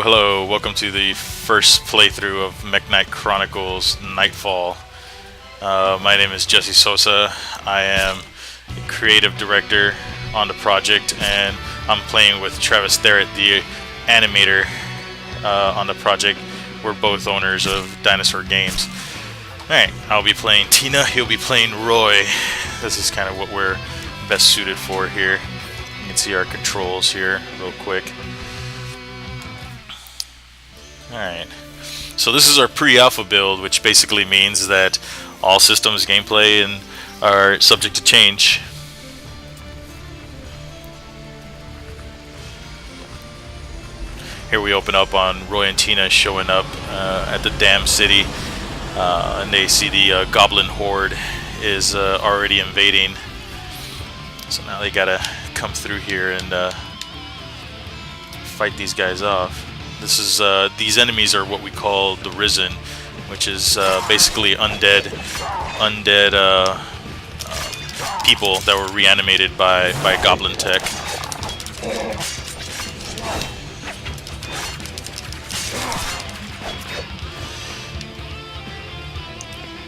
Hello, welcome to the first playthrough of MechKnight Chronicles Nightfall. My name is Jesse Sosa. I am the creative director on the project, and I'm playing with Travis Therrett, the animator on the project. We're both owners of Dinosaur Games. Alright, I'll be playing Tina, he'll be playing Roy. This is kind of what we're best suited for here. You can see our controls here real quick. Alright, so this is our pre-alpha build, which basically means that all systems, gameplay, and are subject to change. Here we open up on Roy and Tina showing up at the Dam City, and they see the Goblin Horde is already invading. So now they gotta come through here and fight these guys off. This is these enemies are what we call the Risen, which is basically undead people that were reanimated by Goblin Tech.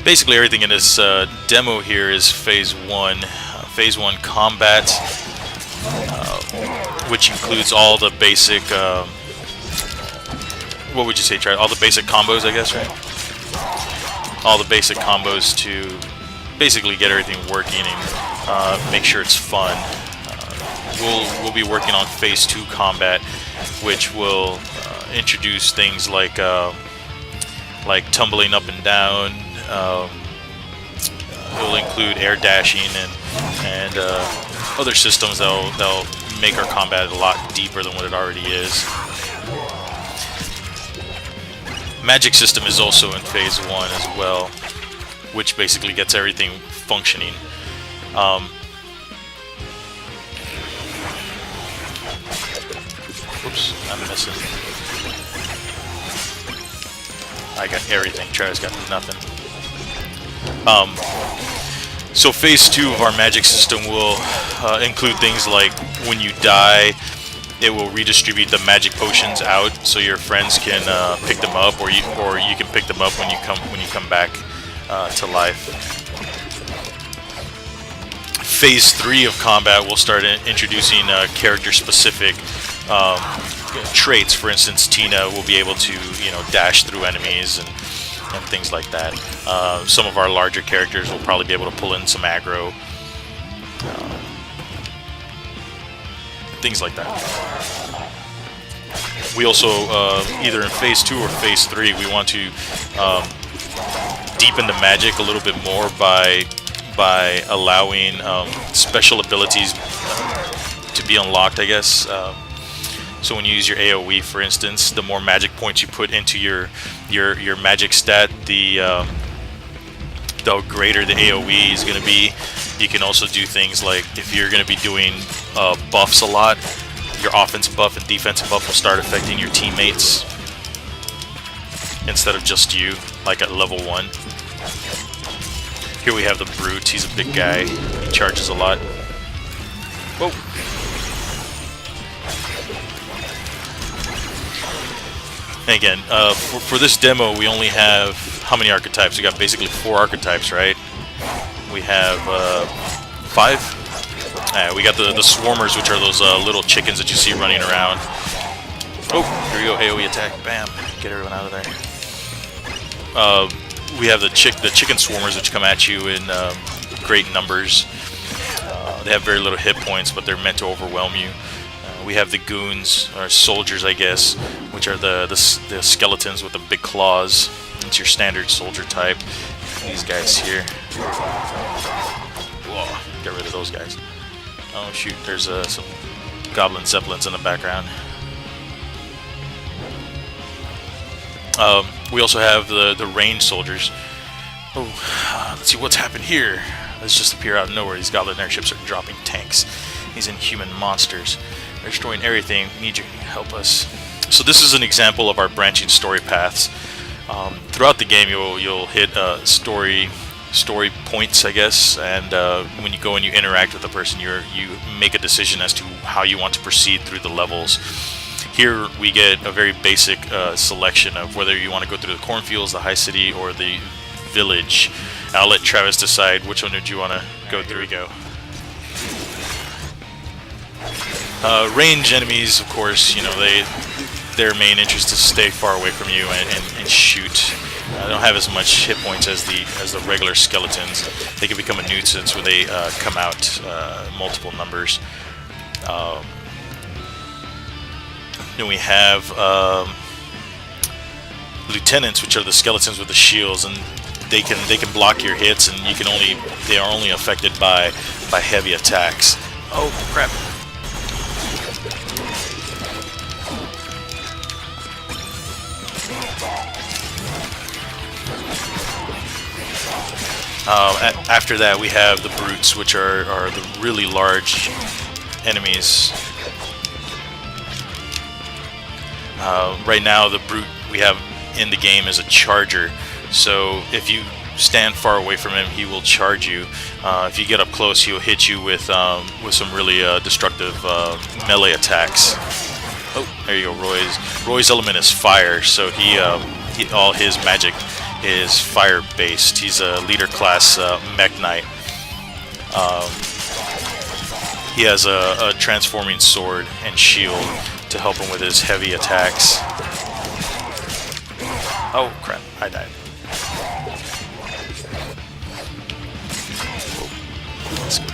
Basically, everything in this demo here is Phase 1. Phase 1 combat, which includes all the basic. What would you say, Travis? All the basic combos, I guess, right? All the basic combos to basically get everything working and make sure it's fun. We'll be working on Phase 2 combat, which will introduce things like tumbling up and down. It'll include air dashing and other systems that'll make our combat a lot deeper than what it already is. Magic system is also in Phase 1 as well, which basically gets everything functioning. Oops, I'm missing. I got everything. Travis got nothing. So Phase 2 of our magic system will include things like when you die, it will redistribute the magic potions out, so your friends can pick them up, or you can pick them up when you come back to life. Phase 3 of combat will start introducing character-specific traits. For instance, Tina will be able to dash through enemies and things like that. Some of our larger characters will probably be able to pull in some aggro. Things like that. We also, either in Phase 2 or Phase 3, we want to deepen the magic a little bit more by allowing special abilities to be unlocked, I guess. So when you use your AoE, for instance, the more magic points you put into your magic stat, the greater the AoE is going to be. You can also do things like, if you're going to be doing buffs a lot, your offensive buff and defensive buff will start affecting your teammates instead of just you, like at level 1. Here we have the Brute. He's a big guy. He charges a lot. Whoa. And again, for this demo, we only have how many archetypes? We got basically 4 archetypes, right? We have 5. We got the swarmers, which are those little chickens that you see running around. Oh, here we go, AoE attack, bam, get everyone out of there. We have the chicken swarmers, which come at you in great numbers. They have very little hit points, but they're meant to overwhelm you. We have the goons, or soldiers, I guess, which are the skeletons with the big claws. It's your standard soldier type. These guys here. Whoa, get rid of those guys. Oh shoot, there's some goblin zeppelins in the background. We also have the range soldiers. Oh, let's see what's happened here. Let's just appear out of nowhere. These goblin airships are dropping tanks. These inhuman monsters. They're destroying everything. We need you to help us. So this is an example of our branching story paths. Throughout the game, you'll hit story points, I guess, and when you go and you interact with a person, you make a decision as to how you want to proceed through the levels. Here we get a very basic selection of whether you want to go through the cornfields, the high city, or the village. I'll let Travis decide which one did you want to go through. Here we go. Range enemies, of course, you know, their main interest is to stay far away from you and shoot. They don't have as much hit points as the regular skeletons. They can become a nuisance when they come out multiple numbers. Then we have lieutenants, which are the skeletons with the shields, and they can block your hits, and they are only affected by heavy attacks. Oh crap! After that, we have the brutes, which are the really large enemies. Right now, the brute we have in the game is a charger. So if you stand far away from him, he will charge you. If you get up close, he'll hit you with some really destructive melee attacks. Oh, there you go. Roy's element is fire, so he all his magic is fire based. He's a leader class MechKnight. He has a transforming sword and shield to help him with his heavy attacks. Oh crap, I died. Let's go.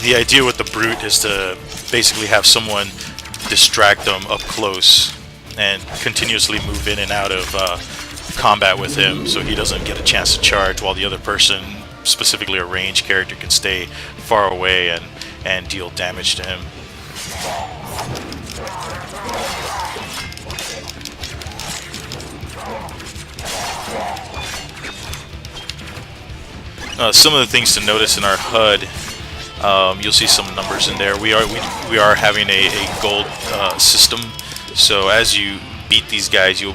The idea with the brute is to basically have someone distract them up close and continuously move in and out of combat with him, so he doesn't get a chance to charge, while the other person, specifically a ranged character, can stay far away and deal damage to him. Some of the things to notice in our HUD, you'll see some numbers in there. We are having a gold system, so as you beat these guys, they'll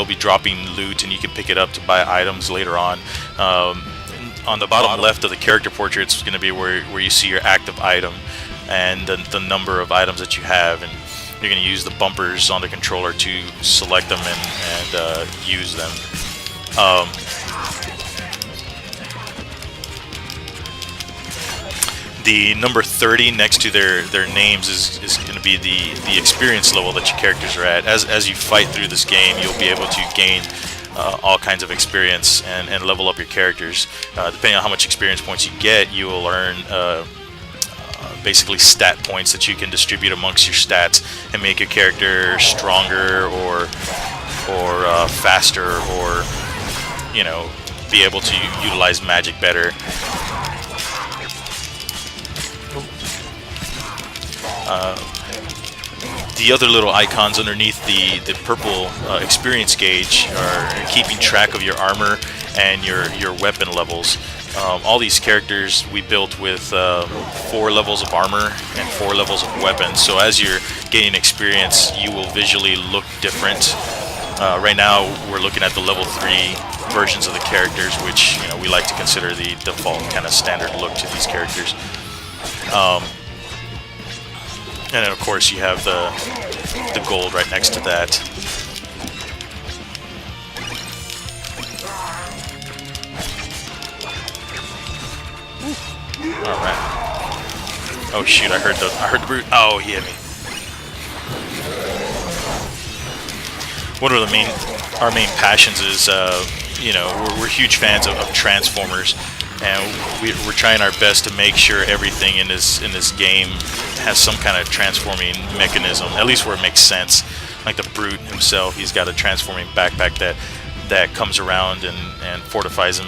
be dropping loot, and you can pick it up to buy items later on. On the bottom left of the character portrait, it's going to be where you see your active item and the number of items that you have, and you're going to use the bumpers on the controller to select them and use them. The number 30 next to their names is going to be the experience level that your characters are at. As you fight through this game, you'll be able to gain all kinds of experience and level up your characters. Depending on how much experience points you get, you will earn basically stat points that you can distribute amongst your stats and make your character stronger or faster, or be able to utilize magic better. The other little icons underneath the purple experience gauge are keeping track of your armor and your weapon levels. All these characters we built with 4 levels of armor and 4 levels of weapons. So as you're gaining experience, you will visually look different. Right now we're looking at the level 3 versions of the characters, which we like to consider the default kind of standard look to these characters. And then of course you have the gold right next to that. Alright. Oh shoot, I heard the brute. Oh, he hit me. One of our main passions is we're huge fans of Transformers, and we're trying our best to make sure everything in this game has some kind of transforming mechanism, at least where it makes sense. Like the brute himself, he's got a transforming backpack that comes around and fortifies him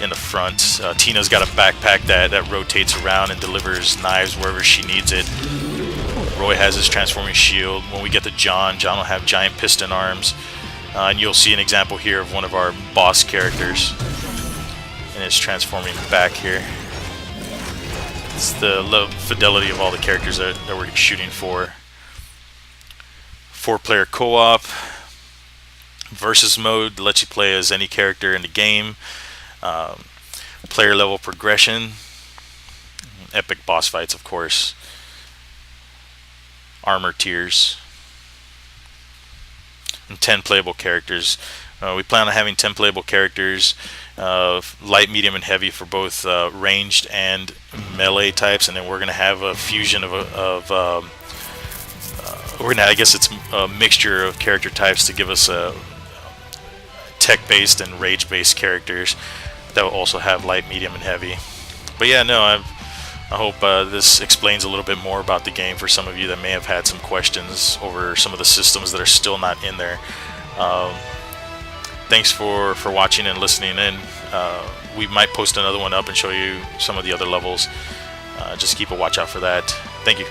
in the front. Tina's got a backpack that rotates around and delivers knives wherever she needs it. Roy has his transforming shield. When we get to John will have giant piston arms. And you'll see an example here of one of our boss characters and his transforming back here. It's the low fidelity of all the characters that we're shooting for. 4-player co-op, versus mode lets you play as any character in the game, player level progression, epic boss fights, of course, armor tiers, and 10 playable characters. We plan on having 10 playable characters, light, medium, and heavy for both ranged and melee types, and then we're going to have a fusion I guess it's a mixture of character types to give us a tech-based and rage-based characters that will also have light, medium, and heavy. But yeah, no, I hope this explains a little bit more about the game for some of you that may have had some questions over some of the systems that are still not in there. Thanks for watching and listening in. We might post another one up and show you some of the other levels. Just keep a watch out for that. Thank you.